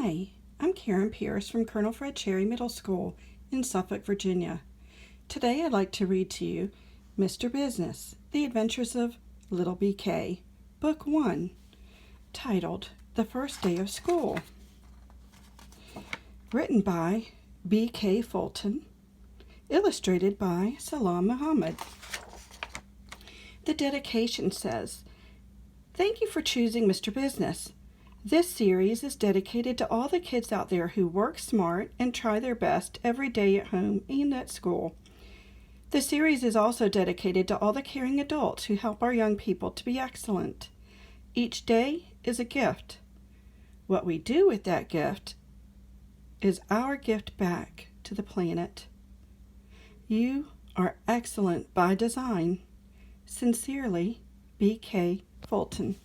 Hi, I'm Karen Pierce from Colonel Fred Cherry Middle School in Suffolk, Virginia. Today I'd like to read to you Mr. Business, The Adventures of Little BK, Book 1, titled The First Day of School. Written by B.K. Fulton, illustrated by Salam Muhammad. The dedication says, "Thank you for choosing Mr. Business. This series is dedicated to all the kids out there who work smart and try their best every day at home and at school. The series is also dedicated to all the caring adults who help our young people to be excellent. Each day is a gift. What we do with that gift is our gift back to the planet. You are excellent by design. Sincerely, B.K. Fulton."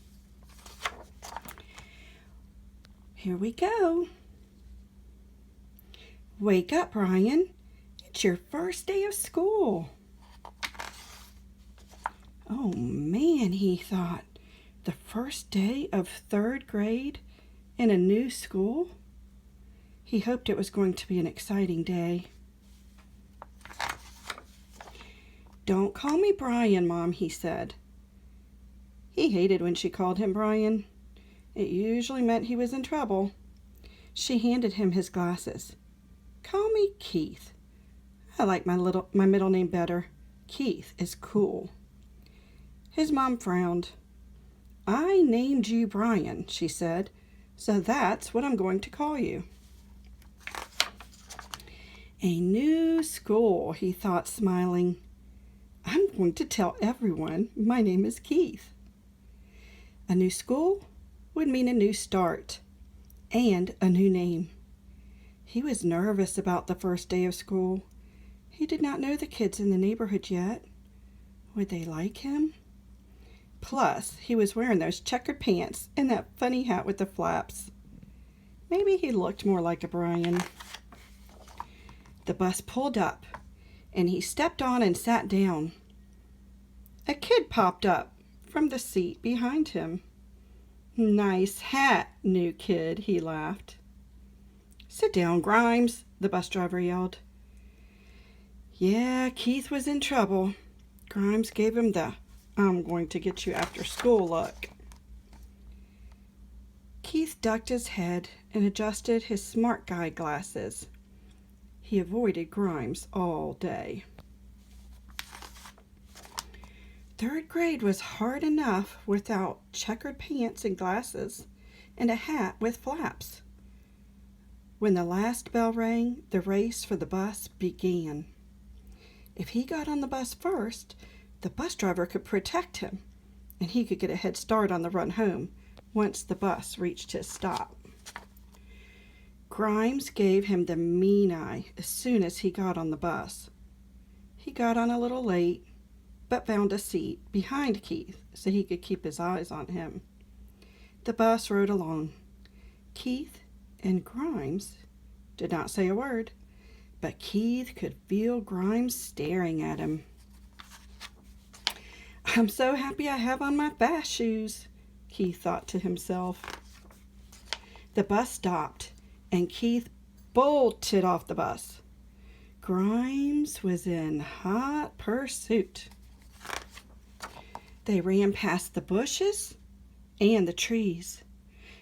Here we go. Wake up, Brian. It's your first day of school. Oh man, he thought. The first day of third grade in a new school? He hoped it was going to be an exciting day. "Don't call me Brian, Mom," he said. He hated when she called him Brian. It usually meant he was in trouble. She handed him his glasses. "Call me Keith. I like my middle name better. Keith is cool." His mom frowned. "I named you Brian," she said, "so that's what I'm going to call you." A new school, he thought, smiling. "I'm going to tell everyone my name is Keith." A new school would mean a new start and a new name. He was nervous about the first day of school. He did not know the kids in the neighborhood yet. Would they like him? Plus, he was wearing those checkered pants and that funny hat with the flaps. Maybe he looked more like a Brian. The bus pulled up, and he stepped on and sat down. A kid popped up from the seat behind him. "Nice hat, new kid," he laughed. "Sit down, Grimes," the bus driver yelled. Yeah, Keith was in trouble. Grimes gave him the "I'm going to get you after school" look. Keith ducked his head and adjusted his smart guy glasses. He avoided Grimes all day. Third grade was hard enough without checkered pants and glasses and a hat with flaps. When the last bell rang, the race for the bus began. If he got on the bus first, the bus driver could protect him, and he could get a head start on the run home once the bus reached his stop. Grimes gave him the mean eye as soon as he got on the bus. He got on a little late, but found a seat behind Keith so he could keep his eyes on him. The bus rode along. Keith and Grimes did not say a word, but Keith could feel Grimes staring at him. "I'm so happy I have on my fast shoes," Keith thought to himself. The bus stopped, and Keith bolted off the bus. Grimes was in hot pursuit. They ran past the bushes and the trees.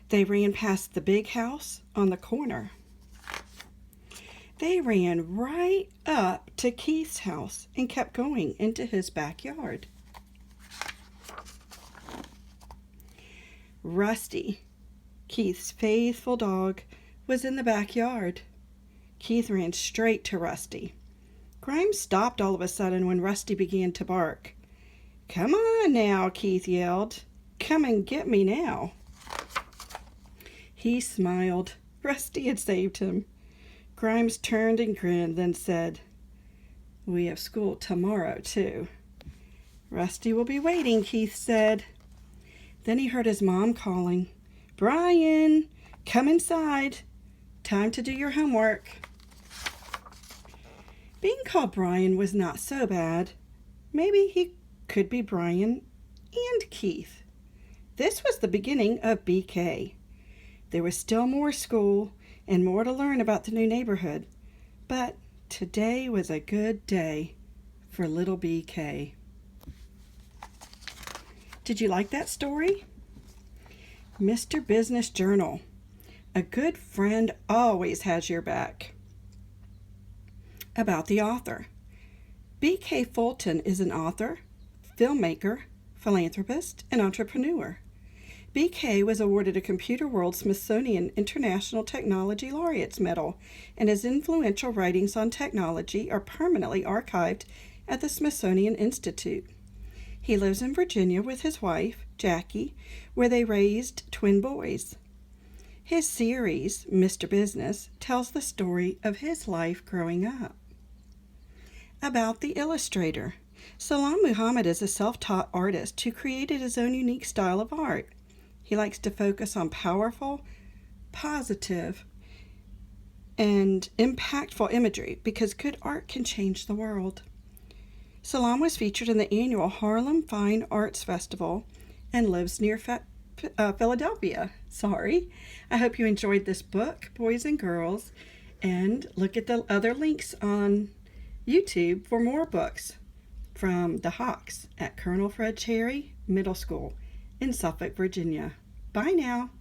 They ran past the big house on the corner. They ran right up to Keith's house and kept going into his backyard. Rusty, Keith's faithful dog, was in the backyard. Keith ran straight to Rusty. Grimes stopped all of a sudden when Rusty began to bark. "Come on now," Keith yelled. "Come and get me now." He smiled. Rusty had saved him. Grimes turned and grinned, then said, "We have school tomorrow, too." "Rusty will be waiting," Keith said. Then he heard his mom calling, "Brian, come inside. Time to do your homework." Being called Brian was not so bad. Maybe he could be Brian and Keith. This was the beginning of BK. There was still more school and more to learn about the new neighborhood, but today was a good day for little BK. Did you like that story? Mr. Business Journal. A good friend always has your back. About the author. B.K. Fulton is an author, filmmaker, philanthropist, and entrepreneur. B.K. was awarded a Computer World Smithsonian International Technology Laureates Medal, and his influential writings on technology are permanently archived at the Smithsonian Institute. He lives in Virginia with his wife, Jackie, where they raised twin boys. His series, Mr. Business, tells the story of his life growing up. About the illustrator. Salam Muhammad is a self-taught artist who created his own unique style of art. He likes to focus on powerful, positive, and impactful imagery because good art can change the world. Salam was featured in the annual Harlem Fine Arts Festival and lives near Philadelphia. I hope you enjoyed this book, boys and girls, and look at the other links on YouTube for more books from the Hawks at Colonel Fred Cherry Middle School in Suffolk, Virginia. Bye now.